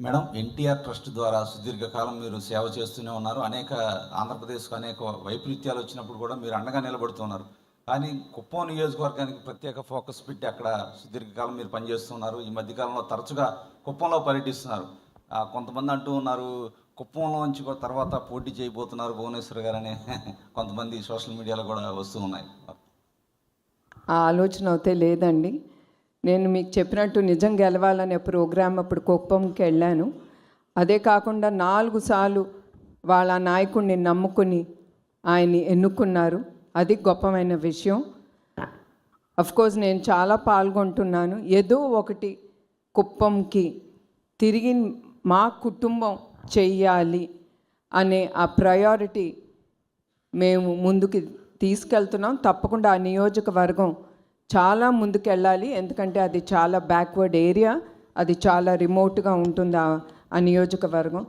Madam, NTR trust ద్వారా సుదీర్ఘకాలం మీరు సేవ చేస్తూనే ఉన్నారు. ఆంధ్రప్రదేశ్‌కు అనేక వైపరీత్యాలు వచ్చినప్పుడు కూడా మీరు అండగా నిలబడుతున్నారు. కానీ కుప్పం నియోజకవర్గానికి ప్రత్యేక ఫోకస్ పెట్టి అక్కడ సుదీర్ఘకాలం మీరు పనిచేస్తున్నారు. ఈ మధ్య కాలంలో తరచుగా కుప్పంలో పర్యటిస్తున్నారు. కొంతమంది అంటూ ఉన్నారు, కుప్పంలోంచి కూడా తర్వాత పోటీ చేయబోతున్నారు భువనేశ్వర్ గారని కొంతమంది సోషల్ మీడియాలో కూడా వస్తూ ఉన్నాయి. ఆ ఆలోచన అయితే లేదండి. నేను మీకు చెప్పినట్టు నిజం గెలవాలనే ప్రోగ్రాం అప్పుడు కుప్పంకి వెళ్ళాను. అదే కాకుండా 4 సార్లు వాళ్ళ నాయకుడిని నమ్ముకుని ఆయన్ని ఎన్నుకున్నారు. అది గొప్పమైన విషయం. అఫ్కోర్స్ నేను చాలా పాల్గొంటున్నాను. ఏదో ఒకటి కుప్పంకి తిరిగి మా కుటుంబం చెయ్యాలి అనే ఆ ప్రయారిటీ మేము ముందుకు తీసుకెళ్తున్నాం. తప్పకుండా ఆ నియోజకవర్గం చాలా ముందుకెళ్ళాలి. ఎందుకంటే అది చాలా బ్యాక్వర్డ్ ఏరియా, అది చాలా రిమోట్గా ఉంటుంది ఆ నియోజకవర్గం.